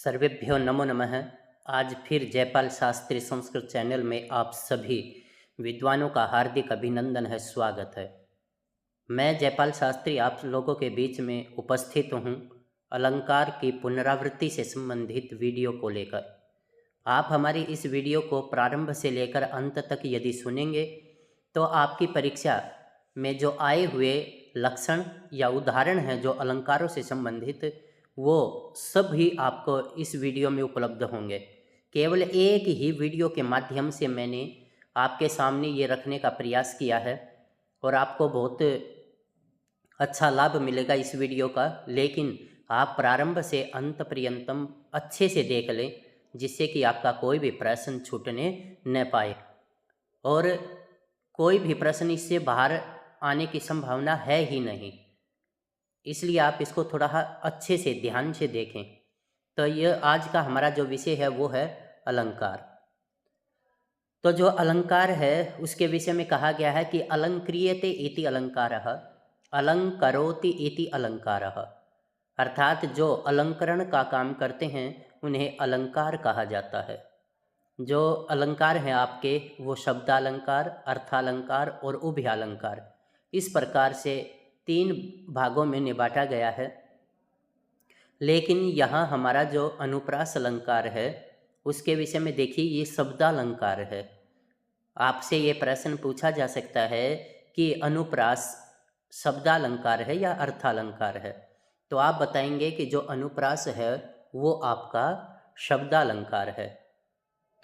सर्वेभ्यो नमो नमः। आज फिर जयपाल शास्त्री संस्कृत चैनल में आप सभी विद्वानों का हार्दिक अभिनंदन है, स्वागत है। मैं जयपाल शास्त्री आप लोगों के बीच में उपस्थित हूँ अलंकार की पुनरावृत्ति से संबंधित वीडियो को लेकर। आप हमारी इस वीडियो को प्रारंभ से लेकर अंत तक यदि सुनेंगे तो आपकी परीक्षा में जो आए हुए लक्षण या उदाहरण हैं जो अलंकारों से संबंधित, वो सब ही आपको इस वीडियो में उपलब्ध होंगे। केवल एक ही वीडियो के माध्यम से मैंने आपके सामने ये रखने का प्रयास किया है और आपको बहुत अच्छा लाभ मिलेगा इस वीडियो का। लेकिन आप प्रारंभ से अंत पर्यंतम अच्छे से देख लें, जिससे कि आपका कोई भी प्रश्न छूटने न पाए और कोई भी प्रश्न इससे बाहर आने की संभावना है ही नहीं। इसलिए आप इसको थोड़ा अच्छे से ध्यान से देखें। तो यह आज का हमारा जो विषय है वो है अलंकार। तो जो अलंकार है उसके विषय में कहा गया है कि अलंक्रियते इति अलंकारः, अलंकरोति इति अलंकारः। अर्थात जो अलंकरण का काम करते हैं उन्हें अलंकार कहा जाता है। जो अलंकार हैं आपके वो शब्दालंकार, अर्थालंकार और उभयालंकार, इस प्रकार से 3 भागों में बांटा गया है। लेकिन यहाँ हमारा जो अनुप्रास अलंकार है उसके विषय में देखिए, ये शब्दालंकार है। आपसे ये प्रश्न पूछा जा सकता है कि अनुप्रास शब्दालंकार है या अर्थालंकार है, तो आप बताएंगे कि जो अनुप्रास है वो आपका शब्दालंकार है।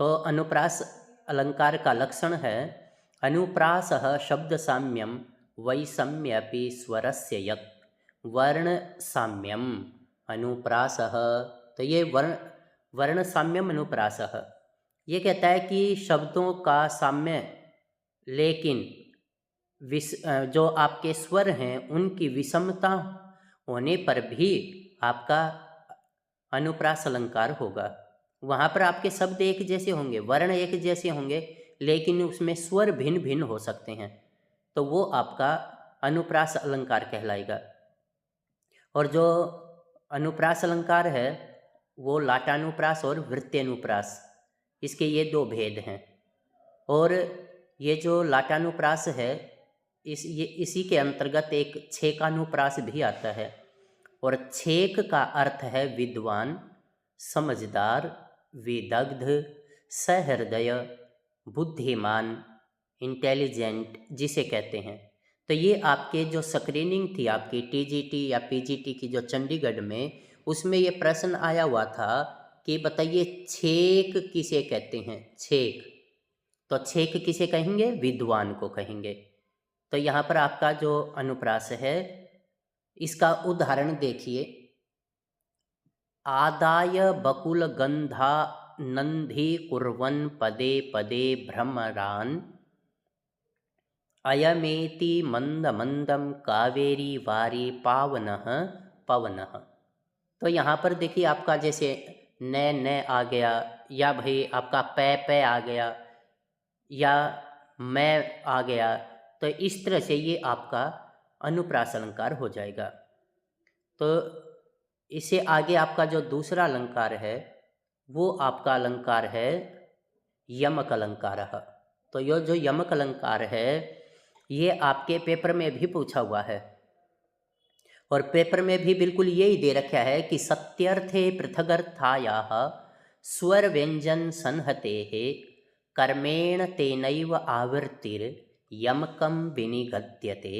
तो अनुप्रास अलंकार का लक्षण है अनुप्रासः शब्द साम्यम वैषम्यपि स्वरस्य यत् वर्ण साम्यम अनुप्रासः। तो ये वर्ण साम्यम अनुप्रासः ये कहता है कि शब्दों का साम्य, लेकिन जो आपके स्वर हैं उनकी विषमता होने पर भी आपका अनुप्रास अलंकार होगा। वहाँ पर आपके शब्द एक जैसे होंगे, वर्ण एक जैसे होंगे, लेकिन उसमें स्वर भिन्न भिन्न हो सकते हैं, तो वो आपका अनुप्रास अलंकार कहलाएगा। और जो अनुप्रास अलंकार है वो लाटानुप्रास और वृत्त्यनुप्रास, इसके ये 2 भेद हैं। और ये जो लाटानुप्रास है इसी के अंतर्गत एक छेकानुप्रास भी आता है। और छेक का अर्थ है विद्वान, समझदार, विदग्ध, सहृदय, बुद्धिमान, इंटेलिजेंट जिसे कहते हैं। तो ये आपके जो स्क्रीनिंग थी आपकी टीजीटी या पीजीटी की जो चंडीगढ़ में, उसमें ये प्रश्न आया हुआ था कि बताइए छेक किसे कहते हैं। छेक, तो छेक किसे कहेंगे? विद्वान को कहेंगे। तो यहाँ पर आपका जो अनुप्रास है इसका उदाहरण देखिए, आदाय बकुल गंधा नंधी कुर्वन् पदे पदे भ्रमरान अयमेति मंद मंदम कावेरी वारी पावनः पवनः। तो यहाँ पर देखिए आपका जैसे न आ गया, या भाई आपका पै आ गया, या मैं आ गया, तो इस तरह से ये आपका अनुप्रास अलंकार हो जाएगा। तो इससे आगे आपका जो दूसरा अलंकार है वो आपका अलंकार है यमक अलंकार। तो ये जो यमक अलंकार है ये आपके पेपर में भी पूछा हुआ है, और पेपर में भी बिल्कुल यही दे रखा है कि सत्यर्थे पृथगर्थायाः स्वर व्यंजन संहतेः कर्मेण तेनैव आवृत्तिर यमकम विनिगद्यते।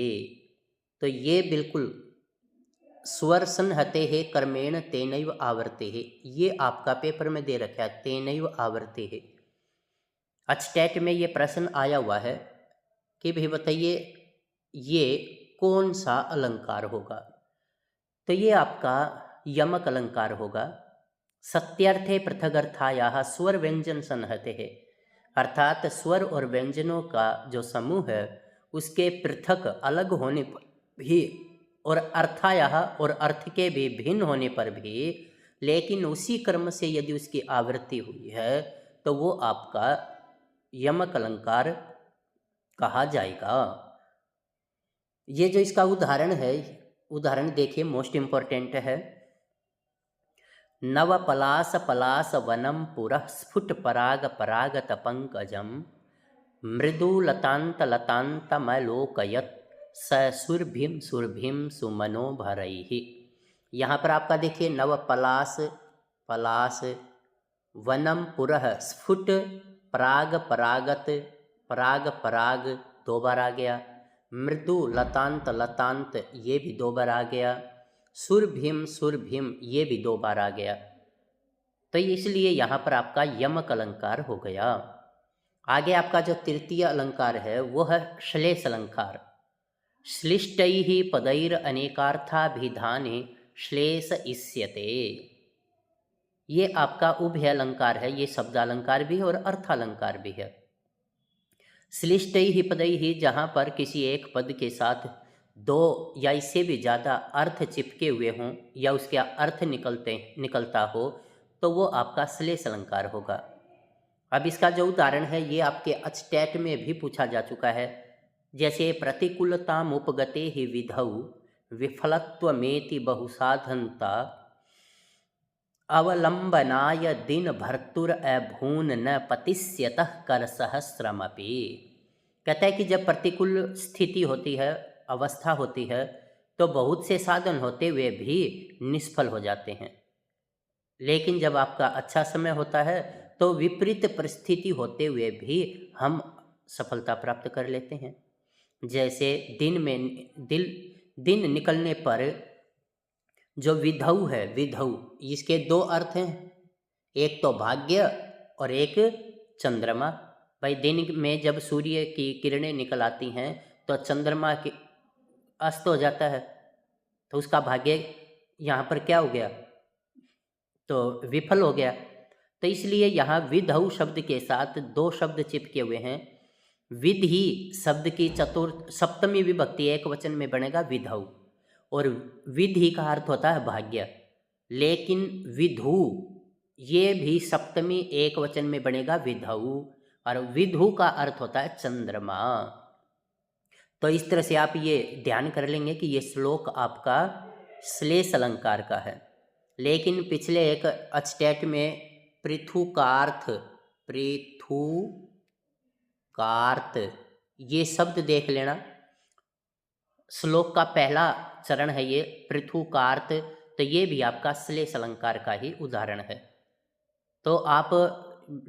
तो ये बिल्कुल स्वर संहते है कर्मेण तेनैव आवृत्ते है, ये आपका पेपर में दे रखा है तेनैव आवृत्ते है। अचटेट में ये प्रश्न आया हुआ है कि भाई बताइए ये कौन सा अलंकार होगा। तो ये आपका यमक अलंकार होगा। सत्यर्थे पृथगर्थायाः स्वर व्यंजन संहते है, अर्थात स्वर और व्यंजनों का जो समूह है उसके पृथक अलग होने पर भी, और अर्थायाः और अर्थ के भी भिन्न होने पर भी, लेकिन उसी क्रम से यदि उसकी आवृत्ति हुई है तो वो आपका यमक अलंकार कहा जाएगा। ये जो इसका उदाहरण है, उदाहरण देखिए, मोस्ट इम्पॉर्टेंट है। नव पलास पलास वनम पुरः स्फुट पराग परागत पंकजम मृदुलतांत लतांतमलोकयत् स सुरभिम सुरभिम सुमनोभरैहि। यहाँ पर आपका देखिए नव पलास पलास वनम पुरः स्फुट पराग परागत पराग पराग 2 बार आ गया, मृदु लतांत लतांत ये भी 2 बार आ गया, सुरभिम सुरभिम ये भी 2 बार आ गया। तो इसलिए यहाँ पर आपका यमक अलंकार हो गया। आगे आपका जो तृतीय अलंकार है वो है श्लेष अलंकार। श्लिष्टैः पदैर अनेकार्थाभिधाने श्लेष इष्यते। ये आपका उभय अलंकार है, ये शब्दालंकार भी है और अर्थालंकार भी है। श्लिष्टैः पदैः जहाँ पर किसी एक पद के साथ 2 या इससे भी ज़्यादा अर्थ चिपके हुए हों या उसके अर्थ निकलता हो तो वो आपका श्लेष अलंकार होगा। अब इसका जो उदाहरण है ये आपके अचटैट में भी पूछा जा चुका है। जैसे प्रतिकूलताम उपगते ही विधौ विफलत्वमेति बहुसाधनता अवलंबनाय दिन भर्तुर अभून न पतिष्यतः कर सहस्रमपि। कहता है कि जब प्रतिकूल स्थिति होती है, अवस्था होती है, तो बहुत से साधन होते हुए भी निष्फल हो जाते हैं। लेकिन जब आपका अच्छा समय होता है तो विपरीत परिस्थिति होते हुए भी हम सफलता प्राप्त कर लेते हैं। जैसे दिन निकलने पर जो विधौ है, विधौ इसके 2 अर्थ हैं, एक तो भाग्य और एक चंद्रमा। भाई दिन में जब सूर्य की किरणें निकल आती हैं तो चंद्रमा की अस्त हो जाता है, तो उसका भाग्य यहाँ पर क्या हो गया, तो विफल हो गया। तो इसलिए यहाँ विधौ शब्द के साथ 2 शब्द चिपके हुए हैं। विधि शब्द की सप्तमी विभक्ति एक वचन में बनेगा विधौ, और विधि का अर्थ होता है भाग्य। लेकिन विधु ये भी सप्तमी एक वचन में बनेगा विधौ, और विधु का अर्थ होता है चंद्रमा। तो इस तरह से आप ये ध्यान कर लेंगे कि ये श्लोक आपका श्लेष अलंकार का है। लेकिन पिछले एक अचटैट में पृथुकार्थ ये शब्द देख लेना। श्लोक का पहला चरण है ये पृथुकार्थ, तो ये भी आपका श्लेष अलंकार का ही उदाहरण है। तो आप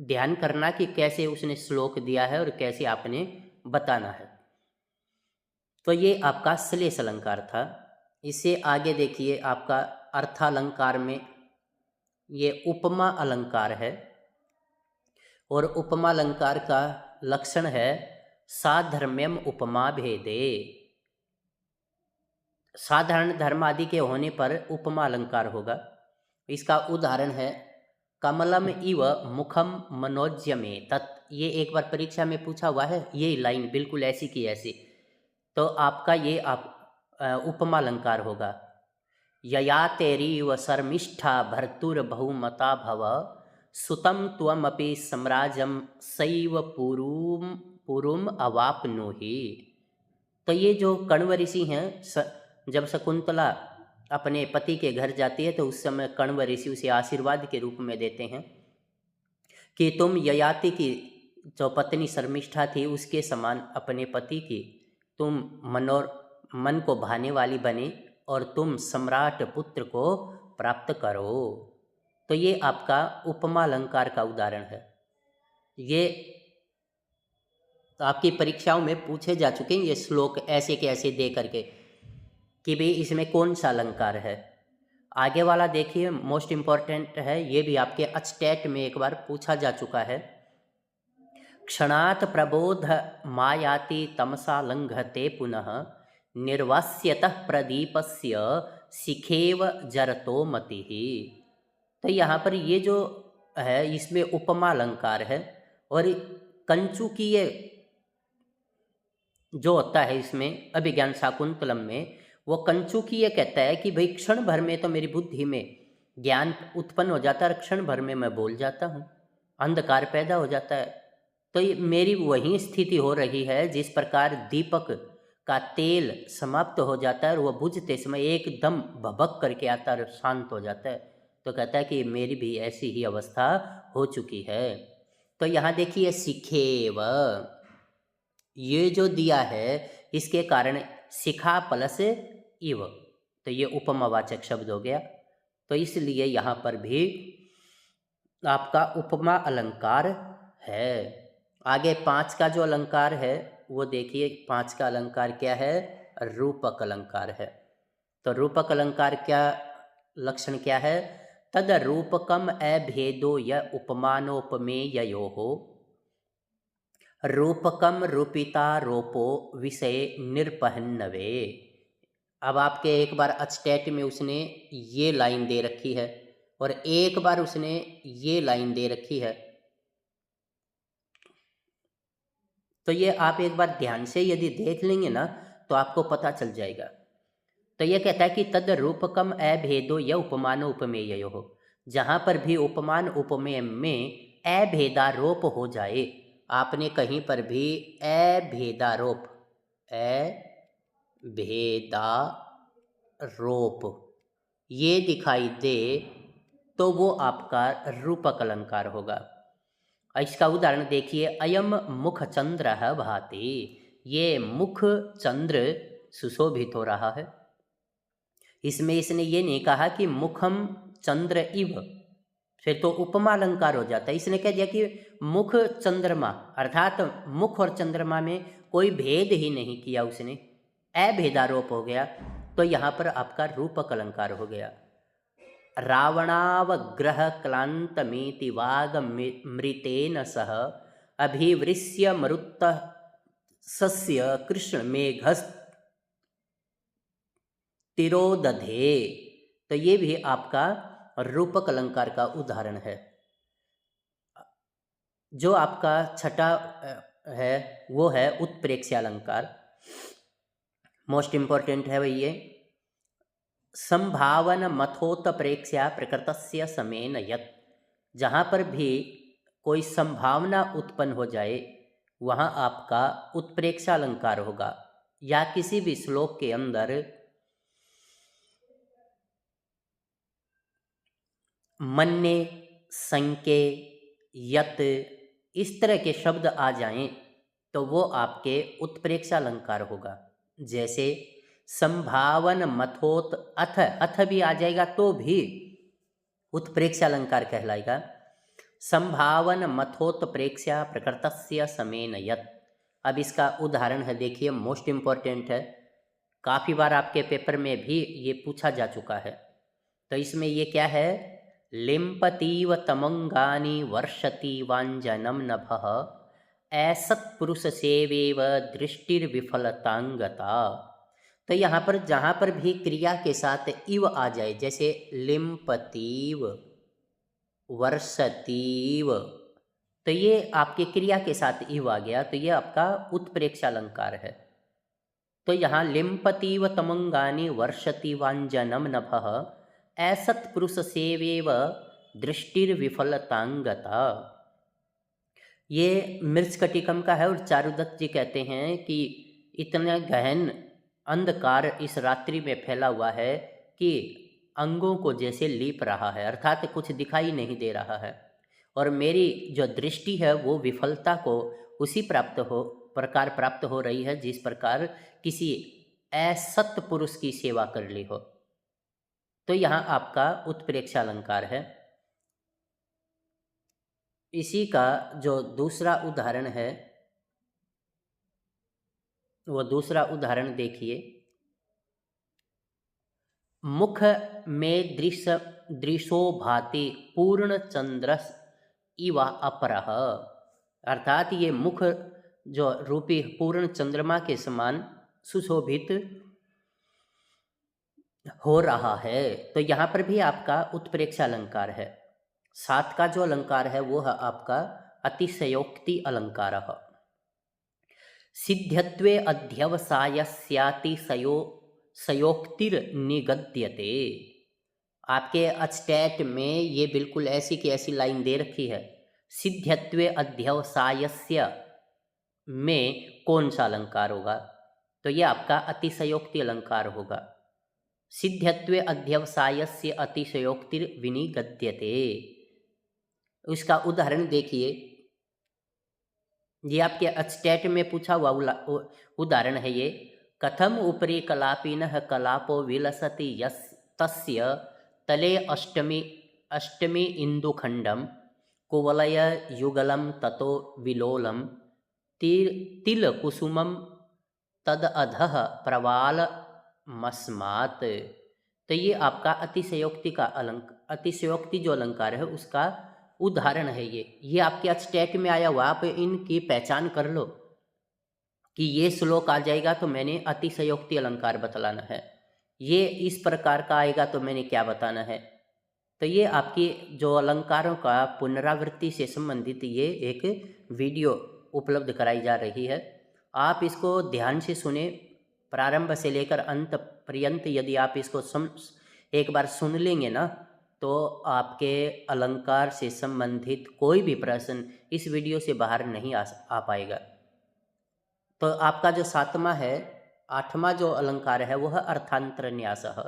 ध्यान करना कि कैसे उसने श्लोक दिया है और कैसे आपने बताना है। तो ये आपका श्लेष अलंकार था। इससे आगे देखिए आपका अर्थालंकार में ये उपमा अलंकार है, और उपमा अलंकार का लक्षण है साधर्म्यम उपमा भेदे। साधारण धर्म आदि के होने पर उपमा अलंकार होगा। इसका उदाहरण है कमलम इव मुखम मनोज्यमे तत्। ये एक बार परीक्षा में पूछा हुआ है, ये लाइन बिल्कुल ऐसी की ऐसी। तो आपका ये उपमा अलंकार होगा। यया तेरीव शर्मिष्ठा भर्तुर बहुमता भव सुतम त्वमपि सम्राजम सैव पुरुम अवाप्नोहि। तो ये जो कण्व ऋषि हैं, जब शकुंतला अपने पति के घर जाती है तो उस समय कण्व ऋषि उसे आशीर्वाद के रूप में देते हैं कि तुम ययाति की जो पत्नी शर्मिष्ठा थी उसके समान अपने पति की तुम मन को भाने वाली बने और तुम सम्राट पुत्र को प्राप्त करो। तो ये आपका उपमा अलंकार का उदाहरण है। ये आपकी परीक्षाओं में पूछे जा चुके हैं ये श्लोक ऐसे के ऐसे दे करके कि भाई इसमें कौन सा अलंकार है। आगे वाला देखिए मोस्ट इम्पॉर्टेंट है, ये भी आपके अचटैट में एक बार पूछा जा चुका है। क्षणात् प्रबोध मायाति तमसा लंघते पुनः निर्वास्यतः प्रदीपस्य शिखेव जरतो मतिः। तो यहाँ पर ये जो है इसमें उपमा अलंकार है, और कंचुकीय जो होता है इसमें अभिज्ञान शाकुंतलम में, वो कंचुकीय कहता है कि भाई क्षण भर में तो मेरी बुद्धि में ज्ञान उत्पन्न हो जाता है, क्षण भर में मैं बोल जाता हूँ, अंधकार पैदा हो जाता है। तो ये मेरी वही स्थिति हो रही है जिस प्रकार दीपक का तेल समाप्त हो जाता है और वह बुझते समय एकदम भभक करके आता है और शांत हो जाता है। तो कहता है कि मेरी भी ऐसी ही अवस्था हो चुकी है। तो यहाँ देखिए सिखेव, ये जो दिया है इसके कारण शिखा प्लस इव, तो ये उपमावाचक शब्द हो गया। तो इसलिए यहाँ पर भी आपका उपमा अलंकार है। आगे 5 का जो अलंकार है वो देखिए, 5 का अलंकार क्या है? रूपक अलंकार है। तो रूपक अलंकार क्या लक्षण क्या है? तद रूपकम अभेदो य उपमानोपमेययोः रूपकम रूपिता रोपो विषय निरपहन्नवे। अब आपके एक बार अचटेट में उसने ये लाइन दे रखी है और एक बार उसने ये लाइन दे रखी है। तो ये आप एक बार ध्यान से यदि देख लेंगे ना तो आपको पता चल जाएगा। तो ये कहता है कि तद रूपकम अभेदो य उपमानो उपमेयो हो, जहाँ पर भी उपमान उपमेय में अभेदारोप हो जाए, आपने कहीं पर भी अभेदारोप ये दिखाई दे तो वो आपका रूपक अलंकार होगा। इसका उदाहरण देखिए, अयम मुख चंद्र भाति, ये मुख चंद्र सुशोभित हो रहा है। इसमें इसने ये नहीं कहा कि मुखम चंद्र इव, फिर तो उपमा अलंकार हो जाता है। इसने कह दिया कि मुख चंद्रमा, अर्थात मुख और चंद्रमा में कोई भेद ही नहीं किया उसने, अभेदारोप हो गया। तो यहाँ पर आपका रूपक अलंकार हो गया। रावणावग्रह क्लांतमेति वाग मृतेन सह अभिवृश्य मरुत सस्य कृष्ण मेघस्त तिरोदधे, तो ये भी आपका रूपक अलंकार का उदाहरण है। जो आपका छठा है वो है उत्प्रेक्ष्य अलंकार, मोस्ट इंपॉर्टेंट है भाई ये। संभावन मथोत प्रेक्ष्या प्रकृतस्य समेन यत्, जहाँ पर भी कोई संभावना उत्पन्न हो जाए वहाँ आपका उत्प्रेक्ष्य अलंकार होगा। या किसी भी श्लोक के अंदर मन्ने, संके, यत इस तरह के शब्द आ जाएं तो वो आपके उत्प्रेक्ष्य अलंकार होगा। जैसे संभावन मथोत अथ, अथ भी आ जाएगा तो भी उत्प्रेक्ष्य अलंकार कहलाएगा। संभावन मथोत प्रेक्ष्या प्रकृतस्य समेन यत्। अब इसका उदाहरण है, देखिए मोस्ट इंपॉर्टेंट है, काफ़ी बार आपके पेपर में भी ये पूछा जा चुका है। तो इसमें ये क्या है? लिम्पतीव तमंगानी वर्षति वांजनम नभः असत्पुरुष सेवेव दृष्टिर्विफलतांगता। तो यहाँ पर जहाँ पर भी क्रिया के साथ इव आ जाए, जैसे लिम्पतीव, वर्षतीव, तो ये आपके क्रिया के साथ इव आ गया, तो ये आपका उत्प्रेक्ष्य अलंकार है। तो यहाँ लिम्पतीव तमंगानी वर्षति वांजनम नभः असत्पुरुष सेवेव दृष्टिर्विफलतांगता। ये मृच्छकटिकम का है और चारुदत्त जी कहते हैं कि इतना गहन अंधकार इस रात्रि में फैला हुआ है कि अंगों को जैसे लीप रहा है, अर्थात कुछ दिखाई नहीं दे रहा है, और मेरी जो दृष्टि है वो विफलता को उसी प्रकार प्राप्त हो रही है जिस प्रकार किसी असत पुरुष की सेवा कर ली हो। तो यहाँ आपका उत्प्रेक्ष्य अलंकार है। इसी का जो दूसरा उदाहरण है वो दूसरा उदाहरण देखिए, मुख में दृशो भाति पूर्ण चंद्रस इवा अपरह, अर्थात ये मुख जो रूपी पूर्ण चंद्रमा के समान सुशोभित हो रहा है। तो यहाँ पर भी आपका उत्प्रेक्ष्य अलंकार है। 7 का जो अलंकार है वो है आपका अतिशयोक्ति अलंकार। सिद्ध्यत्वे अध्यवसायस्यातिशयो सयोक्तिर्निगद्यते। आपके अचटैट में ये बिल्कुल ऐसी की ऐसी लाइन दे रखी है। सिद्ध्यत्वे अध्यवसायस्य में कौन सा अलंकार होगा? तो ये आपका अतिशयोक्ति अलंकार होगा। सिद्ध्यत्वे अध्यवसायस्य अतिशयोक्तिर्विनिगद्यते। उसका उदाहरण देखिए, ये आपके अचटेट में पूछा हुआ उदाहरण है ये। कथम उपरि कलापिनः कलापो विलसति तस्य तले अष्टमी इंदुखंडम कुवलय युगलम ततो विलोलम तिल कुसुमम तद अधः प्रवाल मस्मात। तो ये आपका अतिशयोक्ति जो अलंकार है उसका उदाहरण है ये आपके अचटेट में आया हुआ। आप इनकी पहचान कर लो कि ये श्लोक आ जाएगा तो मैंने अतिशयोक्ति अलंकार बतलाना है, ये इस प्रकार का आएगा तो मैंने क्या बताना है। तो ये आपकी जो अलंकारों का पुनरावृत्ति से संबंधित ये एक वीडियो उपलब्ध कराई जा रही है। आप इसको ध्यान से सुने, प्रारंभ से लेकर अंत पर्यंत। यदि आप इसको एक बार सुन लेंगे ना तो आपके अलंकार से संबंधित कोई भी प्रश्न इस वीडियो से बाहर नहीं आ पाएगा। तो आपका जो 7वां है, 8वां जो अलंकार है वह अर्थांतर न्यासः।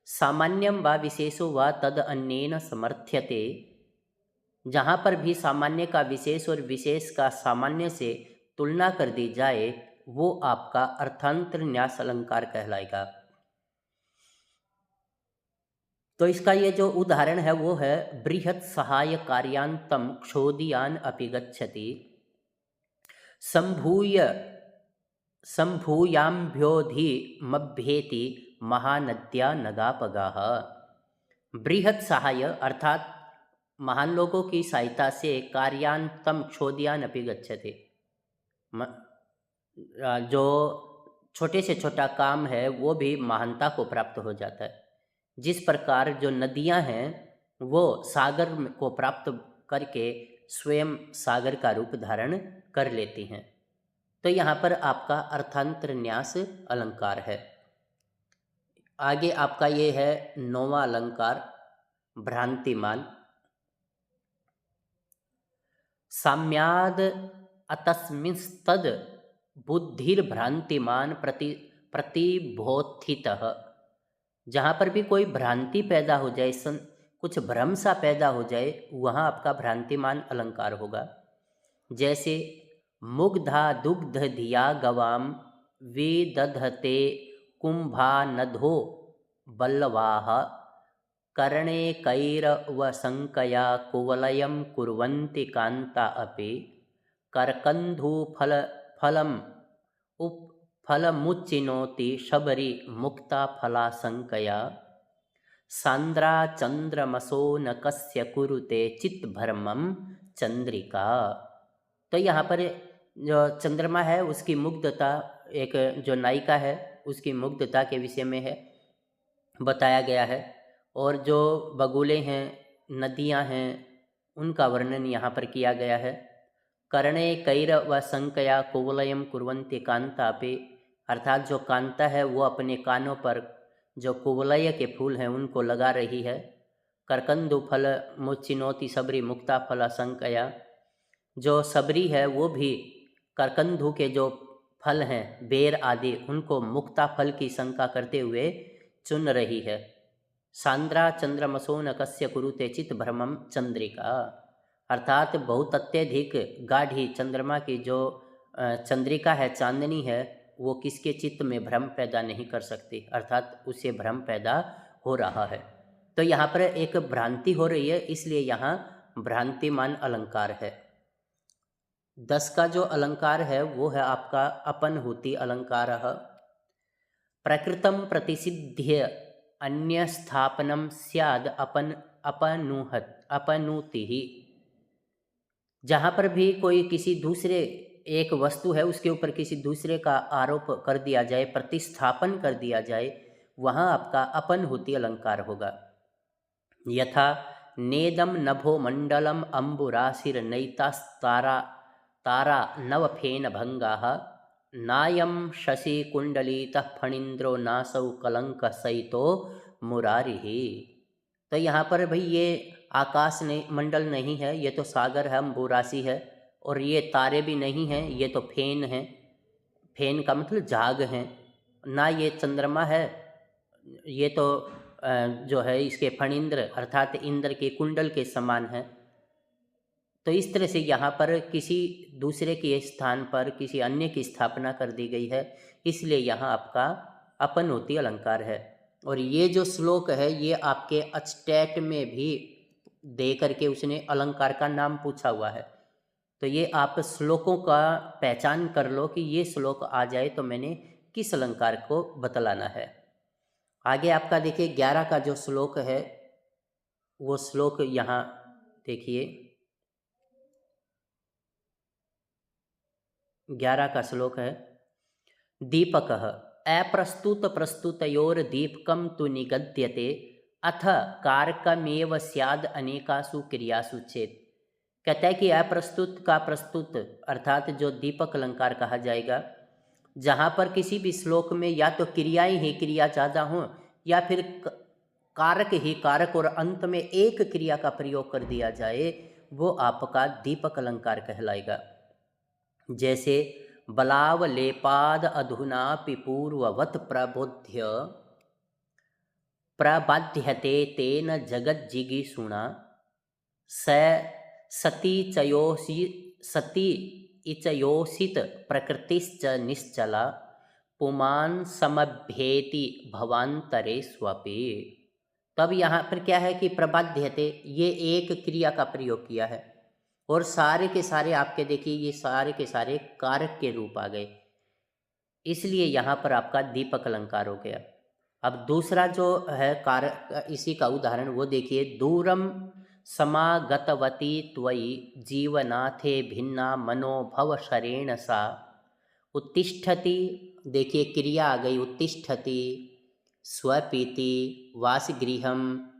सामान्यम व विशेषो व तद अन्येन समर्थ्यते। जहाँ पर भी सामान्य का विशेष और विशेष का सामान्य से तुलना कर दी जाए वो आपका अर्थांतर न्यास अलंकार कहलाएगा। तो इसका ये जो उदाहरण है वो है बृहत् सहाय कार्यांतम क्षोदियान अपि गच्छति संभूयाम्भ्योधि मभ्येति महानद्या नगापगाः। बृहत् सहाय अर्थात महान लोगों की सहायता से कार्यांतम क्षोदियान अपि गच्छति, जो छोटे से छोटा काम है वो भी महानता को प्राप्त हो जाता है। जिस प्रकार जो नदियां हैं वो सागर को प्राप्त करके स्वयं सागर का रूप धारण कर लेती हैं। तो यहाँ पर आपका अर्थांतर न्यास अलंकार है। आगे आपका ये है 9वां अलंकार भ्रांतिमान। साम्याद अतस्मिंस्तद बुद्धिर्भ्रांतिमान प्रतिबोधितः। जहाँ पर भी कोई भ्रांति पैदा हो जाए, कुछ भ्रम सा पैदा हो जाए, वहाँ आपका भ्रांतिमान अलंकार होगा। जैसे मुग्धा दुग्ध धिया गवाम विदधते कुंभा नधो बल्लवाः कर्णे कैरवशंकया कुवलयं कुर्वन्ति कांता अपि फलमुच्चिनोति शबरी मुक्ता फलाशंकया सांद्रा चंद्रमसोनकस्य कुरुते चित्तभ्रमं चंद्रिका। तो यहाँ पर जो चंद्रमा है उसकी मुग्धता, एक जो नायिका है उसकी मुग्धता के विषय में है बताया गया है। और जो बगुले हैं, नदियाँ हैं, उनका वर्णन यहाँ पर किया गया है। कर्णे कैर व संकया कुवलयम कुर्वन्ति कांता पे, अर्थात जो कांता है वो अपने कानों पर जो कुवलय के फूल हैं उनको लगा रही है। करकंदु फल मुच्चिनोति सबरी मुक्ता फला संकया, जो सबरी है वो भी करकंधु के जो फल हैं, बेर आदि, उनको मुक्ता फल की शंका करते हुए चुन रही है। सांद्रा चंद्रमसोनकस्य कुरुते चित्त भ्रमम चंद्रिका, अर्थात बहुत अत्यधिक गाढ़ी चंद्रमा की जो चंद्रिका है, चांदनी है, वो किसके चित्त में भ्रम पैदा नहीं कर सकती, अर्थात उसे भ्रम पैदा हो रहा है। तो यहाँ पर एक भ्रांति हो रही है, इसलिए यहाँ भ्रांतिमान अलंकार है। 10 का जो अलंकार है वो है आपका अपनहुति अलंकार। प्रकृतम प्रतिसिद्ध्य अन्य स्थापनम स्याद अपनुति ही। जहाँ पर भी कोई किसी दूसरे एक वस्तु है उसके ऊपर किसी दूसरे का आरोप कर दिया जाए, प्रतिस्थापन कर दिया जाए, वहाँ आपका अपनहुति अलंकार होगा। यथा नेदम नभो मंडलम अंबुराशिर्नैतास्तारा तारा नवफेन भंगाः नायम शशि कुंडलीतः फणीन्द्रो नासौ कलंक सहितो मुरारिहि। तो यहाँ पर भाई ये आकाश नहीं, मंडल नहीं है, ये तो सागर है, अंबु राशि है, और ये तारे भी नहीं हैं, ये तो फेन है। फेन का मतलब झाग हैं। ना ये चंद्रमा है, ये तो जो है इसके फणींद्र अर्थात इंद्र के कुंडल के समान है। तो इस तरह से यहाँ पर किसी दूसरे के स्थान पर किसी अन्य की स्थापना कर दी गई है, इसलिए यहाँ आपका अपनोति अलंकार है। और ये जो श्लोक है ये आपके अचटैट में भी दे करके उसने अलंकार का नाम पूछा हुआ है। तो ये आप श्लोकों का पहचान कर लो कि ये श्लोक आ जाए तो मैंने किस अलंकार को बतलाना है। आगे आपका देखिए 11 का जो श्लोक है वो श्लोक यहाँ देखिए 11 का श्लोक है, दीपकः अप्रस्तुत प्रस्तुतयोर दीपकम तु निगद्यते अथ कारकमेव स्याद अनेकासु क्रियासु चेत। कहता है कि अप्रस्तुत का प्रस्तुत अर्थात जो दीपक अलंकार कहा जाएगा, जहाँ पर किसी भी श्लोक में या तो क्रियाएं ही क्रिया ज़्यादा हों या फिर कारक ही कारक और अंत में एक क्रिया का प्रयोग कर दिया जाए, वो आपका दीपक अलंकार कहलाएगा। जैसे बलावलेपाद अधुनापि पूर्ववत् प्रबोध्य प्रबाध्यते तेन जगज्जिगीषुणा स सती इचयोषित प्रकृतिश्च निश्चला पुमान् समभ्येति भवान्तरे स्वपि। तब यहाँ पर क्या है कि प्रबाध्यते, ये एक क्रिया का प्रयोग किया है और सारे के सारे आपके देखिए ये सारे के सारे कारक के रूप आ गए, इसलिए यहाँ पर आपका दीपक अलंकार हो गया। अब दूसरा जो है कारक, इसी का उदाहरण वो देखिए, दूरम समागतवती त्वयि जीवनाथे भिन्ना मनोभव शरेण सा उत्तिष्ठति। देखिए क्रिया आ गई उत्तिष्ठति, स्वपीति, वासगृहम,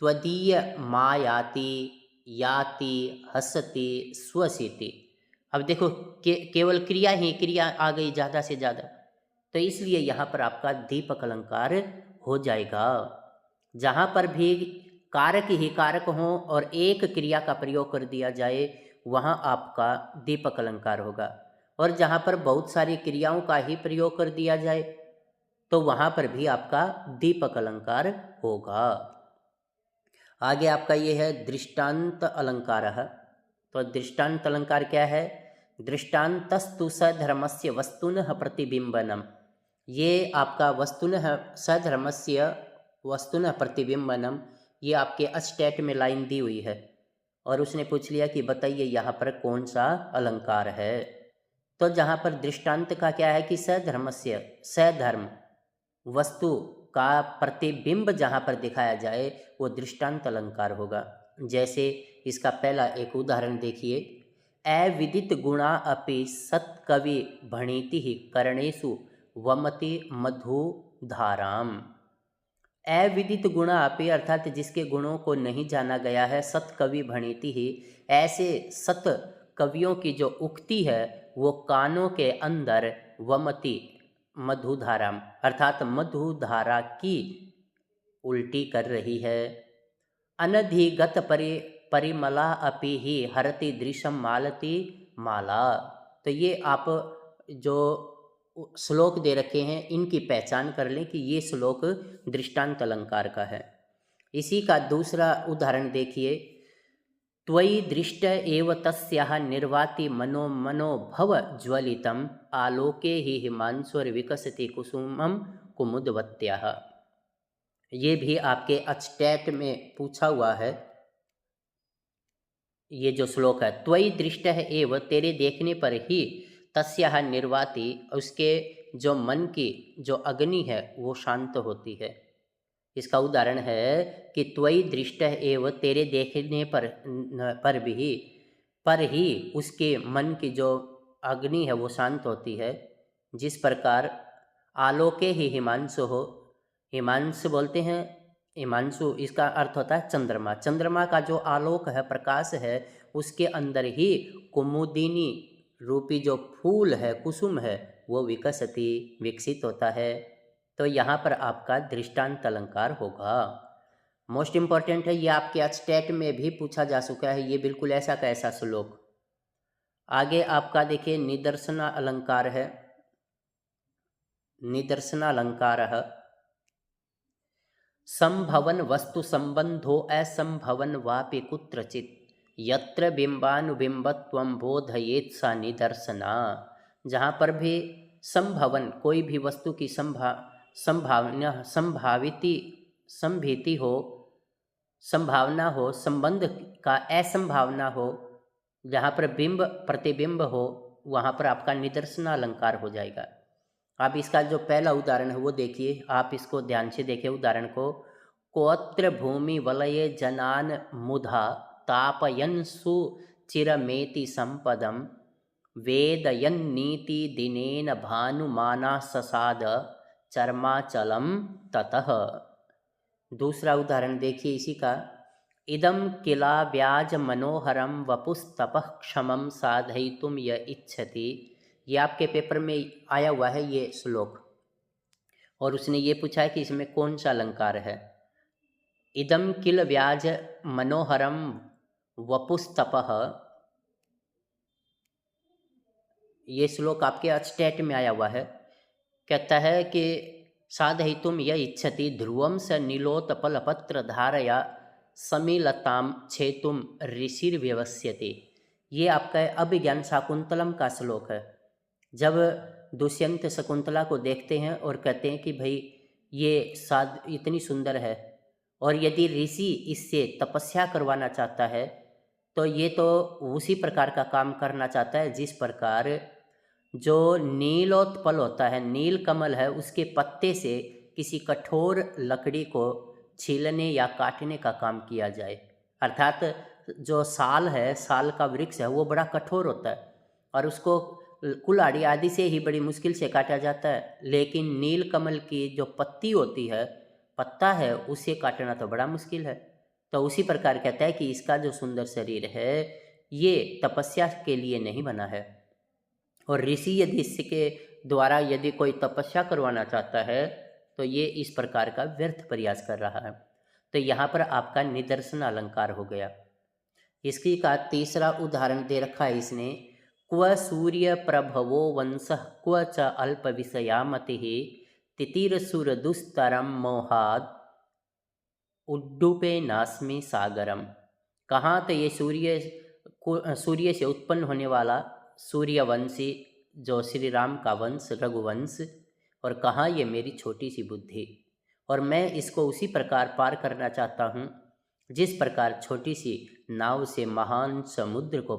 त्वदीय मायाति, याति, हसति, स्वसिति। अब देखो केवल क्रिया ही क्रिया आ गई ज़्यादा से ज़्यादा, तो इसलिए यहाँ पर आपका दीपक अलंकार हो जाएगा। जहाँ पर भी कारक ही कारक हों और एक क्रिया का प्रयोग कर दिया जाए वहाँ आपका दीपक अलंकार होगा, और जहाँ पर बहुत सारी क्रियाओं का ही प्रयोग कर दिया जाए तो वहाँ पर भी आपका दीपक अलंकार होगा। आगे आपका ये है दृष्टांत अलंकार। तो दृष्टांत अलंकार क्या है? दृष्टांतस्तु सधर्मस्य वस्तुनः प्रतिबिंबनम। ये आपका वस्तुनः सधर्मस्य वस्तुनः प्रतिबिंबनम, ये आपके अस्टेट में लाइन दी हुई है और उसने पूछ लिया कि बताइए यहाँ पर कौन सा अलंकार है। तो जहाँ पर दृष्टांत का क्या है कि सधर्मस्य, सधर्म वस्तु का प्रतिबिंब जहाँ पर दिखाया जाए वो दृष्टांत अलंकार होगा। जैसे इसका पहला एक उदाहरण देखिए, अविदित गुणा अपि सत्कवि भणिति कर्णेषु वमति मधुधाराम। अविदित गुणा अपि अर्थात जिसके गुणों को नहीं जाना गया है, सत्कवि भणिति ही, ऐसे सत कवियों की जो उक्ति है वो कानों के अंदर वमति मधुधाराम अर्थात मधुधारा की उल्टी कर रही है। अनधिगत परिमला अपि ही हरति दृशम मालती माला। तो ये आप जो श्लोक दे रखे हैं इनकी पहचान कर लें कि ये श्लोक दृष्टांत अलंकार का है। इसी का दूसरा उदाहरण देखिए, त्वयि दृष्ट एव तस्याः निर्वाति मनोभव ज्वलितम आलोके ही हिमांशुर विकसति कुसुमम कुमुदवत्याः। ये भी आपके अचटैट में पूछा हुआ है। ये जो श्लोक है, त्वयि दृष्ट है एव, तेरे देखने पर ही, तस्याः निर्वाति, उसके जो मन की जो अग्नि है वो शांत होती है। इसका उदाहरण है कि त्वयि दृष्ट एव, तेरे देखने पर ही उसके मन की जो अग्नि है वो शांत होती है। जिस प्रकार आलोके ही हिमांशु हो, हिमांशु बोलते हैं, हिमांशु इसका अर्थ होता है चंद्रमा। चंद्रमा का जो आलोक है, प्रकाश है, उसके अंदर ही कुमुदिनी रूपी जो फूल है, कुसुम है, वो विकसति विकसित होता है। तो यहाँ पर आपका दृष्टांत अलंकार होगा। मोस्ट इम्पॉर्टेंट है, ये आपके अचटैट में भी पूछा जा चुका है, ये बिल्कुल ऐसा का ऐसा श्लोक। आगे आपका देखिए निदर्शन अलंकार है। निदर्शन अलंकार संभवन वस्तु संबंधो असंभवन वापि कुत्रचित यत्र बिंबानुबिंबत्वं बोधयेत् सा निदर्शना। जहाँ पर भी संभवन कोई भी वस्तु की संभावना संभीति हो, संभावना हो, संबंध का असंभावना हो, जहाँ पर बिंब प्रतिबिंब हो, वहाँ पर आपका निदर्शन अलंकार हो जाएगा। आप इसका जो पहला उदाहरण है वो देखिए, आप इसको ध्यान से देखिए उदाहरण को। कोत्र भूमि वलये जनान मुधा तापयन्सु चिरमेति संपदम वेदयन्नीति दिनेन भानुमाना ससाद चर्माचलम ततः। दूसरा उदाहरण देखिए इसी का। इदम किला व्याज मनोहरम वपुस्तपः क्षमम साधयितुम य इच्छति। ये आपके पेपर में आया हुआ है ये श्लोक, और उसने ये पूछा है कि इसमें कौन सा अलंकार है। इदम किल व्याज मनोहरम वपुस्तपः, ये श्लोक आपके अस्टेट में आया हुआ है। कहता है कि साधयितुम य इच्छति ध्रुवम स नीलोत्पलपत्र धारया समीलताम छेतुम ऋषिर्व्यवस्यते। ये आपका अभिज्ञान शाकुंतलम का श्लोक है। जब दुष्यंत शकुंतला को देखते हैं और कहते हैं कि भाई ये साध इतनी सुंदर है, और यदि ऋषि इससे तपस्या करवाना चाहता है तो ये तो उसी प्रकार का काम करना चाहता है जिस प्रकार जो नीलोत्पल होता है, नील कमल है, उसके पत्ते से किसी कठोर लकड़ी को छीलने या काटने का काम किया जाए। अर्थात जो साल है, साल का वृक्ष है, वो बड़ा कठोर होता है और उसको कुल्हाड़ी आदि से ही बड़ी मुश्किल से काटा जाता है, लेकिन नील कमल की जो पत्ती होती है, पत्ता है, उसे काटना तो बड़ा मुश्किल है। तो उसी प्रकार कहता है कि इसका जो सुंदर शरीर है ये तपस्या के लिए नहीं बना है, और ऋषि यदि इसके द्वारा यदि कोई तपस्या करवाना चाहता है तो ये इस प्रकार का व्यर्थ प्रयास कर रहा है। तो यहाँ पर आपका निदर्शन अलंकार हो गया। इसकी का तीसरा उदाहरण दे रखा है इसने। क्व सूर्य प्रभवो वंशः क्व च अल्प विषया मतिः तितिरसुर दुस्तरम मोहाद उड्डुपे नास्मि सागरम। कहाँ तो ये सूर्य से उत्पन्न होने वाला सूर्यवंशी जो श्री राम का वंश रघुवंश, और कहाँ ये मेरी छोटी सी बुद्धि, और मैं इसको उसी प्रकार पार करना चाहता हूँ जिस प्रकार छोटी सी नाव से महान समुद्र को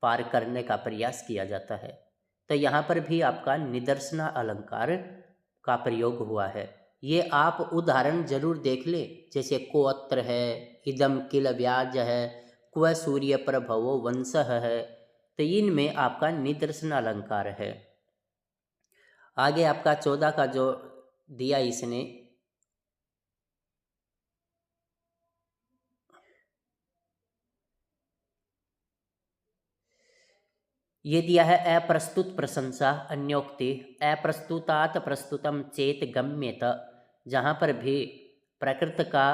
पार करने का प्रयास किया जाता है। तो यहाँ पर भी आपका निदर्शना अलंकार का प्रयोग हुआ है। ये आप उदाहरण जरूर देख ले, जैसे कोअत्र है, इदम किल व्याज है, क्व सूर्य प्रभवो वंशः है, तो इनमें आपका निदर्शन अलंकार है। आगे आपका 14 का जो दिया इसने, ये दिया है अप्रस्तुत प्रशंसा अन्योक्ति अप्रस्तुतात प्रस्तुतम चेत गम्यत। जहाँ पर भी प्रकृत का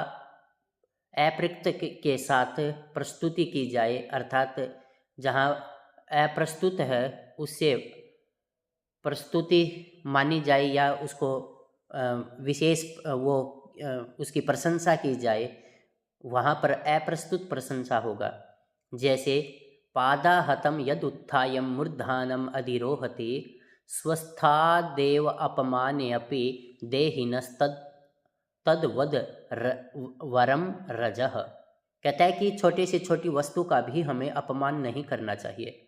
अप्रकृत के साथ प्रस्तुति की जाए, अर्थात जहाँ अप्रस्तुत है उससे प्रस्तुति मानी जाए या उसको विशेष उसकी प्रशंसा की जाए, वहाँ पर अप्रस्तुत प्रशंसा होगा। जैसे पादाहतम यद उत्थायम मूर्धानम अधिरोहति स्वस्थादेव अपमाने अपि देहिनस्तद तद्वद वरम रजः। कहता है कि छोटे से छोटी वस्तु का भी हमें अपमान नहीं करना चाहिए।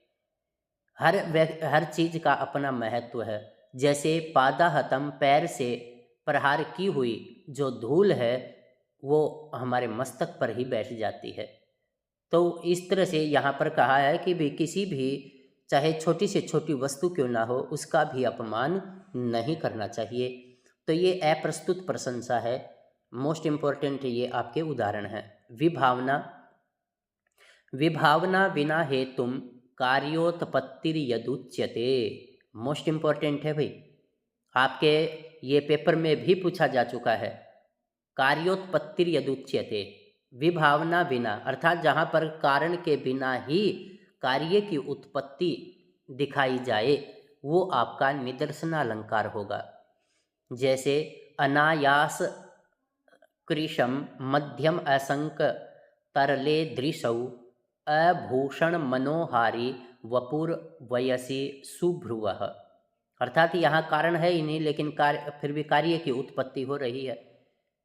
हर चीज़ का अपना महत्व है। जैसे पादाहतम पैर से प्रहार की हुई जो धूल है वो हमारे मस्तक पर ही बैठ जाती है। तो इस तरह से यहाँ पर कहा है कि भी किसी भी चाहे छोटी से छोटी वस्तु क्यों ना हो उसका भी अपमान नहीं करना चाहिए। तो ये अप्रस्तुत प्रशंसा है। मोस्ट इम्पोर्टेंट ये आपके उदाहरण हैं। विभावना बिना हेतुम कार्योत्पत्तिर यदुच्यते। मोस्ट इम्पोर्टेंट है भाई, आपके ये पेपर में भी पूछा जा चुका है। कार्योत्पत्तिर यदुच्यते, विभावना बिना, अर्थात जहाँ पर कारण के बिना ही कार्य की उत्पत्ति दिखाई जाए वो आपका निदर्शनालंकार होगा। जैसे अनायास कृशम मध्यम असंक तरले दृशौ अभूषण मनोहारी वपुर वयसी सुभ्रुवः। अर्थात यहाँ कारण है ही नहीं, लेकिन कार्य फिर भी कार्य की उत्पत्ति हो रही है,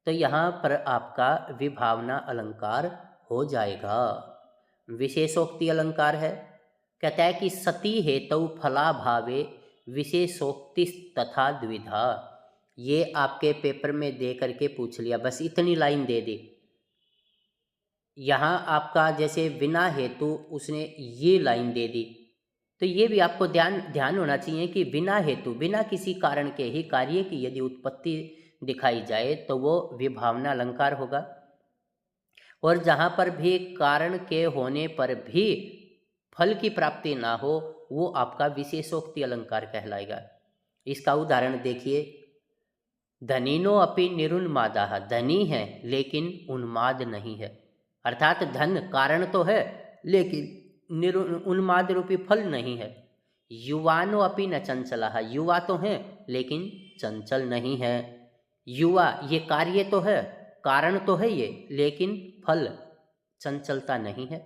तो यहाँ पर आपका विभावना अलंकार हो जाएगा। विशेषोक्ति अलंकार है, कहता है कि सती हेतु फलाभावे विशेषोक्ति तथा द्विधा। ये आपके पेपर में दे करके पूछ लिया, बस इतनी लाइन दे दी। यहाँ आपका जैसे बिना हेतु उसने ये लाइन दे दी, तो ये भी आपको ध्यान होना चाहिए कि बिना हेतु, बिना किसी कारण के ही कार्य की यदि उत्पत्ति दिखाई जाए तो वो विभावना अलंकार होगा। और जहाँ पर भी कारण के होने पर भी फल की प्राप्ति ना हो, वो आपका विशेषोक्ति अलंकार कहलाएगा। इसका उदाहरण देखिए, धनिनो अपि निरुन्मादाः, धनी है लेकिन उन्माद नहीं है। अर्थात धन कारण तो है लेकिन उन्माद रूपी फल नहीं है। युवानो अपि न चंचलाः, युवा तो हैं लेकिन चंचल नहीं है। युवा ये कार्य तो है, कारण तो है ये, लेकिन फल चंचलता नहीं है।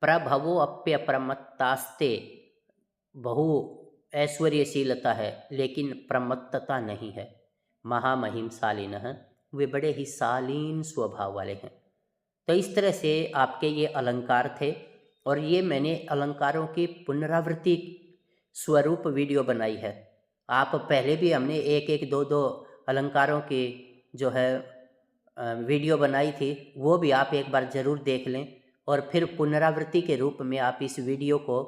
प्रभवो अप्यप्रमत्तास्ते, बहु ऐश्वर्यशीलता है लेकिन प्रमत्तता नहीं है। महामहिम शालीनः, वे बड़े ही शालीन स्वभाव वाले हैं। तो इस तरह से आपके ये अलंकार थे, और ये मैंने अलंकारों की पुनरावृत्ति स्वरूप वीडियो बनाई है। आप पहले भी हमने एक एक दो दो अलंकारों की जो है वीडियो बनाई थी, वो भी आप एक बार ज़रूर देख लें, और फिर पुनरावृत्ति के रूप में आप इस वीडियो को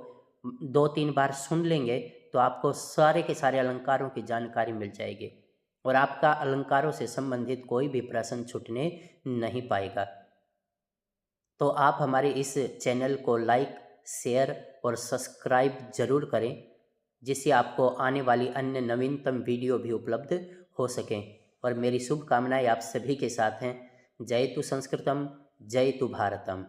2-3 बार सुन लेंगे तो आपको सारे के सारे अलंकारों की जानकारी मिल जाएगी, और आपका अलंकारों से संबंधित कोई भी प्रश्न छूटने नहीं पाएगा। तो आप हमारे इस चैनल को लाइक, शेयर और सब्सक्राइब ज़रूर करें, जिससे आपको आने वाली अन्य नवीनतम वीडियो भी उपलब्ध हो सकें। और मेरी शुभकामनाएं आप सभी के साथ हैं। जय तु संस्कृतम, जय तु भारतम।